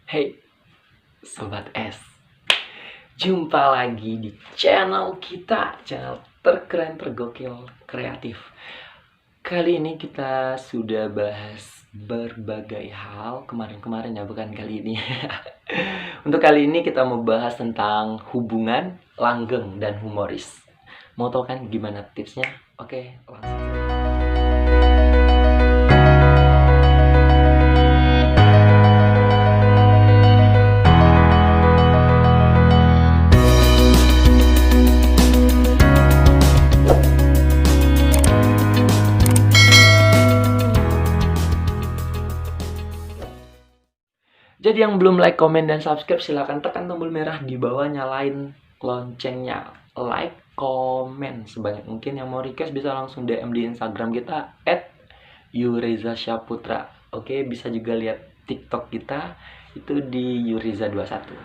Hey Sobat S, jumpa lagi di channel kita, channel terkeren, tergokil, kreatif. Kali ini kita sudah bahas berbagai hal, kemarin-kemarin ya, bukan kali ini. Untuk kali ini kita mau bahas tentang hubungan langgeng dan humoris. Mau tau kan gimana tipsnya? Oke, langsung. Jadi yang belum like, komen, dan subscribe silahkan tekan tombol merah di bawah, nyalain loncengnya. Like, komen sebanyak mungkin. Yang mau request bisa langsung DM di Instagram kita @yurizasyaputra. Oke, bisa juga lihat TikTok kita itu di yuriza21.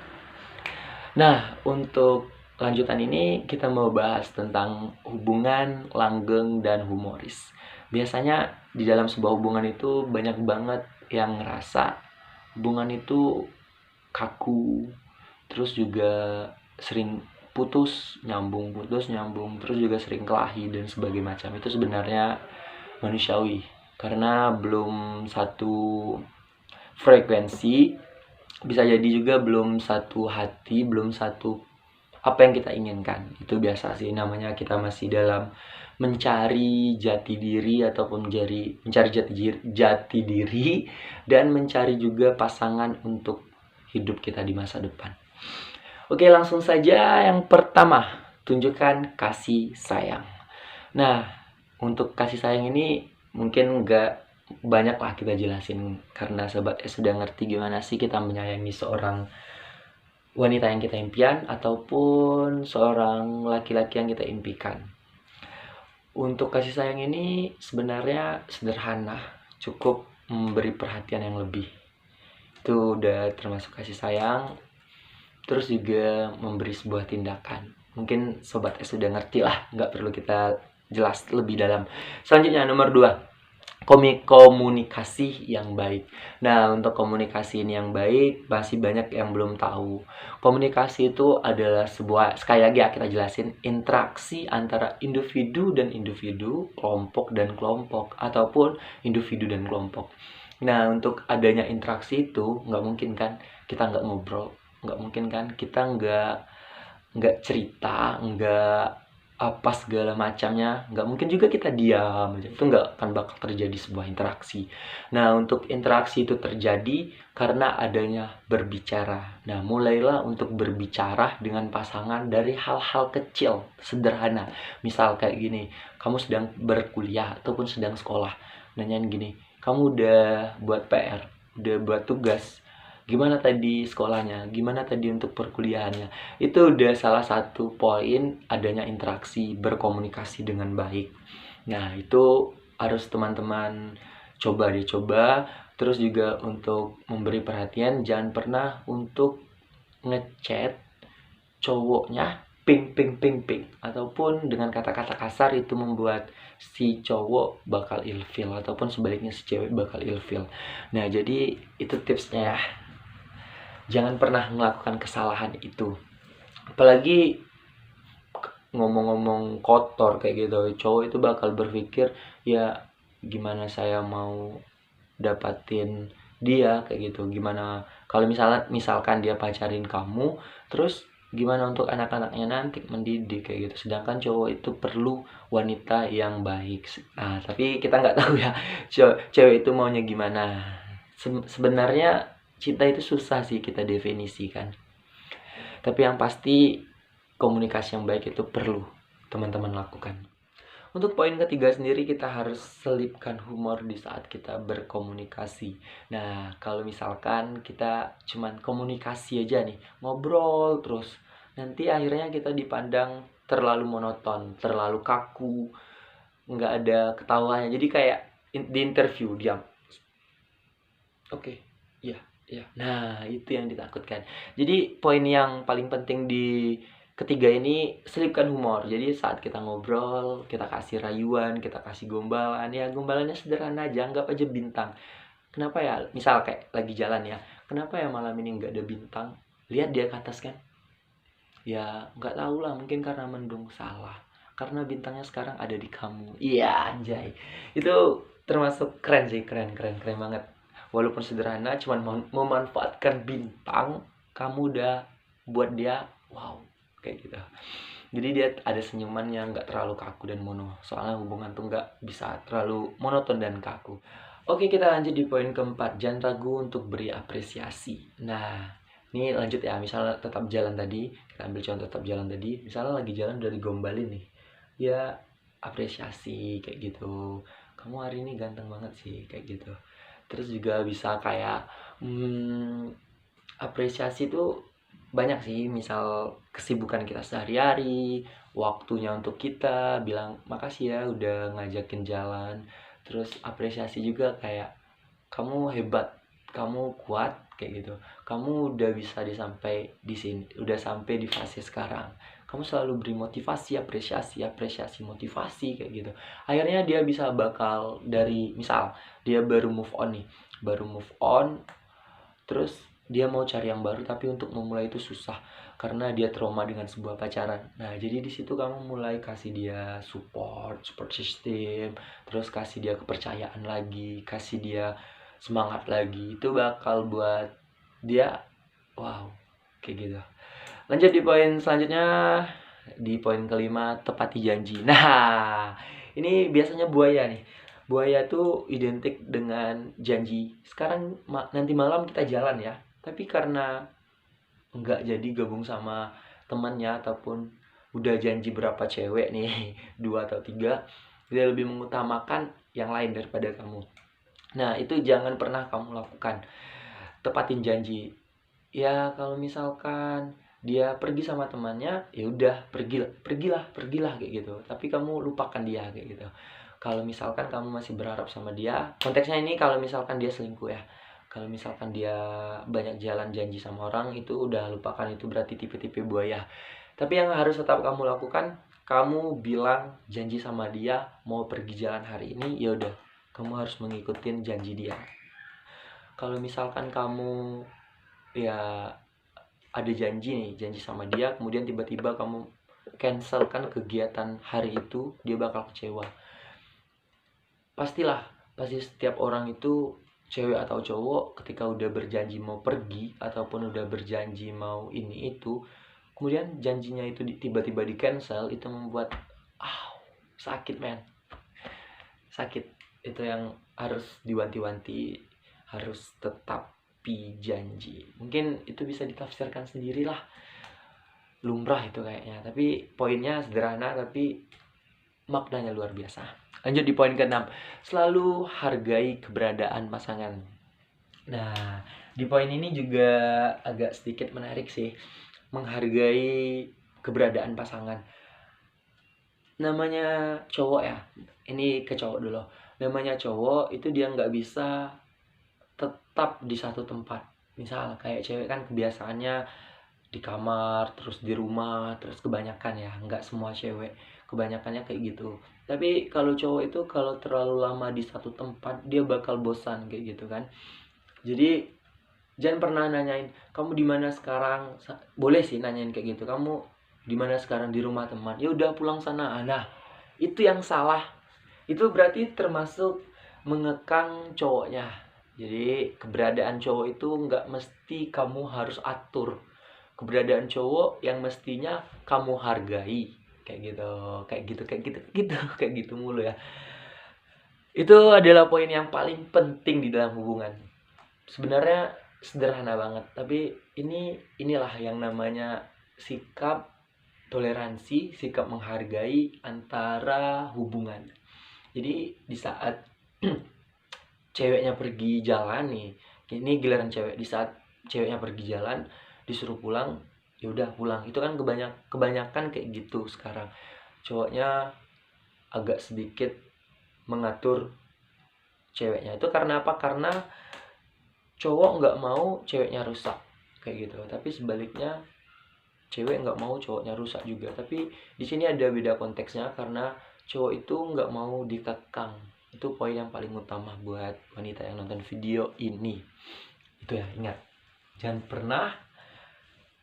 Nah, untuk lanjutan ini kita mau bahas tentang hubungan langgeng dan humoris. Biasanya di dalam sebuah hubungan itu banyak banget yang ngerasa hubungan itu kaku, terus juga sering putus nyambung, terus juga sering kelahi dan sebagainya macam. Itu sebenarnya manusiawi karena belum satu frekuensi, bisa jadi juga belum satu hati, belum satu apa yang kita inginkan. Itu biasa sih, namanya kita masih dalam mencari jati diri ataupun mencari jati diri dan mencari juga pasangan untuk hidup kita di masa depan. Oke, langsung saja yang pertama, tunjukkan kasih sayang. Nah, untuk kasih sayang ini mungkin nggak banyak lah kita jelasin karena sobat sudah ngerti gimana sih kita menyayangi seorang wanita yang kita impian ataupun seorang laki-laki yang kita impikan. Untuk kasih sayang ini sebenarnya sederhana, cukup memberi perhatian yang lebih. Itu udah termasuk kasih sayang. Terus juga memberi sebuah tindakan. Mungkin sobat S sudah ngerti lah, nggak perlu kita jelas lebih dalam. Selanjutnya nomor 2, komunikasi yang baik. Nah, untuk komunikasi ini yang baik masih banyak yang belum tahu. Komunikasi itu adalah sebuah, sekali lagi ya kita jelasin, interaksi antara individu dan individu, kelompok dan kelompok, ataupun individu dan kelompok. Nah, untuk adanya interaksi itu nggak mungkin kan kita nggak ngobrol, nggak mungkin kan kita nggak cerita, nggak apa segala macamnya, nggak mungkin juga kita diam aja. Itu nggak akan bakal terjadi sebuah interaksi. Nah, untuk interaksi itu terjadi karena adanya berbicara. Nah, mulailah untuk berbicara dengan pasangan dari hal-hal kecil, sederhana. Misal kayak gini, kamu sedang berkuliah ataupun sedang sekolah, nanyain gini, kamu udah buat PR, udah buat tugas, gimana tadi sekolahnya, gimana tadi untuk perkuliahannya. Itu udah salah satu poin adanya interaksi, berkomunikasi dengan baik. Nah, itu harus teman-teman coba. Terus juga untuk memberi perhatian, jangan pernah untuk ngechat cowoknya ping ataupun dengan kata-kata kasar. Itu membuat si cowok bakal ilfil ataupun sebaliknya si cewek bakal ilfil. Nah, jadi itu tipsnya ya. Jangan pernah melakukan kesalahan itu. Apalagi ngomong-ngomong kotor kayak gitu, cowok itu bakal berpikir, ya gimana saya mau dapatin dia kayak gitu. Gimana kalau misalkan dia pacarin kamu, terus gimana untuk anak-anaknya nanti mendidik kayak gitu. Sedangkan cowok itu perlu wanita yang baik. Nah, tapi kita nggak tahu ya cewek itu maunya gimana. Sebenarnya cinta itu susah sih kita definisikan. Tapi yang pasti komunikasi yang baik itu perlu teman-teman lakukan. Untuk poin ketiga sendiri, kita harus selipkan humor di saat kita berkomunikasi. Nah, kalau misalkan kita cuman komunikasi aja nih, ngobrol terus, nanti akhirnya kita dipandang terlalu monoton, terlalu kaku, nggak ada ketawanya. Jadi kayak di interview, diam. Oke, iya, iya. Nah, itu yang ditakutkan. Jadi poin yang paling penting di ketiga ini, selipkan humor. Jadi saat kita ngobrol, kita kasih rayuan, kita kasih gombalan. Ya, gombalannya sederhana aja, anggap aja bintang. Kenapa ya? Misal kayak lagi jalan ya, kenapa ya malam ini nggak ada bintang, lihat dia ke atas kan. Ya nggak tahu lah, mungkin karena mendung. Salah, karena bintangnya sekarang ada di kamu. Iya anjay, itu termasuk keren sih, keren keren keren banget. Walaupun sederhana, cuman memanfaatkan bintang, kamu udah buat dia wow kayak gitu. Jadi dia ada senyuman yang nggak terlalu kaku dan mono, soalnya hubungan tuh nggak bisa terlalu monoton dan kaku. Oke, kita lanjut di poin keempat, jangan ragu untuk beri apresiasi. Nah, ini lanjut ya, misalnya tetap jalan tadi, kita ambil contoh tetap jalan tadi, misalnya lagi jalan udah digombalin nih, ya apresiasi kayak gitu. Kamu hari ini ganteng banget sih, kayak gitu. Terus juga bisa kayak apresiasi tuh banyak sih, misal kesibukan kita sehari-hari, waktunya untuk kita bilang makasih ya udah ngajakin jalan. Terus apresiasi juga kayak kamu hebat, kamu kuat kayak gitu. Kamu udah bisa disampai di sini, udah sampai di fase sekarang. Kamu selalu beri motivasi, apresiasi, apresiasi, motivasi kayak gitu. Akhirnya dia bisa bakal dari misal dia baru move on nih, baru move on, terus dia mau cari yang baru tapi untuk memulai itu susah karena dia trauma dengan sebuah pacaran. Nah, jadi di situ kamu mulai kasih dia support system, terus kasih dia kepercayaan lagi, kasih dia semangat lagi. Itu bakal buat dia wow, kayak gitu. Lanjut di poin selanjutnya, di poin kelima, tepati janji. Nah, ini biasanya buaya nih. Buaya tuh identik dengan janji. Sekarang nanti malam kita jalan ya. Tapi karena nggak jadi gabung sama temannya ataupun udah janji berapa cewek nih, 2 atau 3, dia lebih mengutamakan yang lain daripada kamu. Nah, itu jangan pernah kamu lakukan. Tepatin janji. Ya kalau misalkan dia pergi sama temannya, ya udah pergilah kayak gitu, tapi kamu lupakan dia kayak gitu. Kalau misalkan kamu masih berharap sama dia, konteksnya ini kalau misalkan dia selingkuh ya, kalau misalkan dia banyak jalan janji sama orang, itu udah lupakan, itu berarti tipe-tipe buaya. Tapi yang harus tetap kamu lakukan, kamu bilang janji sama dia mau pergi jalan hari ini, ya udah kamu harus mengikutin janji dia. Kalau misalkan kamu ya ada janji sama dia, kemudian tiba-tiba kamu cancelkan kegiatan hari itu, dia bakal kecewa. Pasti setiap orang itu, cewek atau cowok, ketika udah berjanji mau pergi ataupun udah berjanji mau ini itu, kemudian janjinya itu tiba-tiba di cancel, itu membuat sakit men, sakit. Itu yang harus diwanti-wanti, harus tetap janji. Mungkin itu bisa ditafsirkan sendirilah, lumrah itu kayaknya, tapi poinnya sederhana tapi maknanya luar biasa. Lanjut di poin ke-6, selalu hargai keberadaan pasangan. Nah, di poin ini juga agak sedikit menarik sih, menghargai keberadaan pasangan. Namanya cowok ya, ini ke cowok dulu, namanya cowok itu dia nggak bisa tetap di satu tempat. Misal kayak cewek kan kebiasaannya di kamar, terus di rumah, terus kebanyakan ya, nggak semua cewek, kebanyakannya kayak gitu. Tapi kalau cowok itu kalau terlalu lama di satu tempat, dia bakal bosan kayak gitu kan. Jadi jangan pernah nanyain kamu di mana sekarang. Boleh sih nanyain kayak gitu, kamu di mana sekarang, di rumah teman, ya udah pulang sana. Nah, itu yang salah. Itu berarti termasuk mengekang cowoknya. Jadi keberadaan cowok itu nggak mesti kamu harus atur. Keberadaan cowok yang mestinya kamu hargai. Kayak gitu kayak gitu mulu ya. Itu adalah poin yang paling penting di dalam hubungan. Sebenarnya sederhana banget, tapi inilah yang namanya sikap toleransi, sikap menghargai antara hubungan. Jadi di saat ceweknya pergi jalan nih, ini giliran cewek, di saat ceweknya pergi jalan disuruh pulang, ya udah pulang. Itu kan kebanyakan kayak gitu sekarang. Cowoknya agak sedikit mengatur ceweknya. Itu karena apa? Karena cowok nggak mau ceweknya rusak kayak gitu. Tapi sebaliknya cewek nggak mau cowoknya rusak juga. Tapi di sini ada beda konteksnya, karena cowok itu nggak mau dikekang. Itu poin yang paling utama buat wanita yang nonton video ini. Itu ya, ingat. Jangan pernah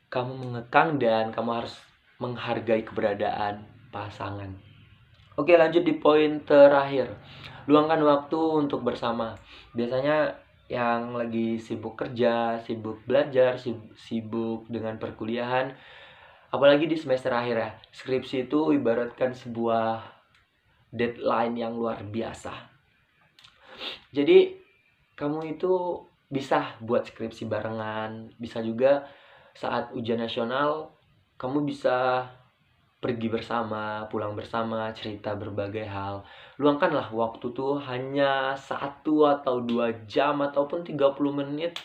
kamu mengekang dan kamu harus menghargai keberadaan pasangan. Oke, lanjut di poin terakhir. Luangkan waktu untuk bersama. Biasanya yang lagi sibuk kerja, sibuk belajar, sibuk dengan perkuliahan, apalagi di semester akhir ya. Skripsi itu ibaratkan sebuah deadline yang luar biasa. Jadi kamu itu bisa buat skripsi barengan, bisa juga saat ujian nasional kamu bisa pergi bersama, pulang bersama, cerita berbagai hal. Luangkanlah waktu tuh hanya 1 atau 2 jam ataupun 30 menit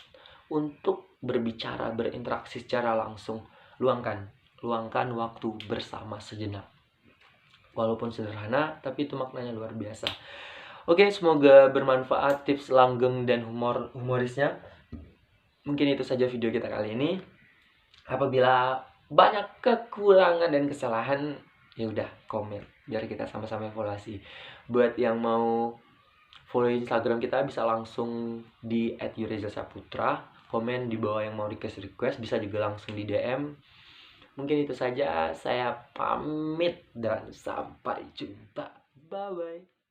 untuk berbicara, berinteraksi secara langsung. Luangkan waktu bersama sejenak. Walaupun sederhana, tapi itu maknanya luar biasa. Oke, semoga bermanfaat tips langgeng dan humorisnya. Mungkin itu saja video kita kali ini. Apabila banyak kekurangan dan kesalahan, ya udah komen biar kita sama-sama evaluasi. Buat yang mau follow Instagram kita bisa langsung di @yurezasaputra, komen di bawah yang mau request bisa juga langsung di DM. Mungkin itu saja, saya pamit dan sampai jumpa. Bye bye.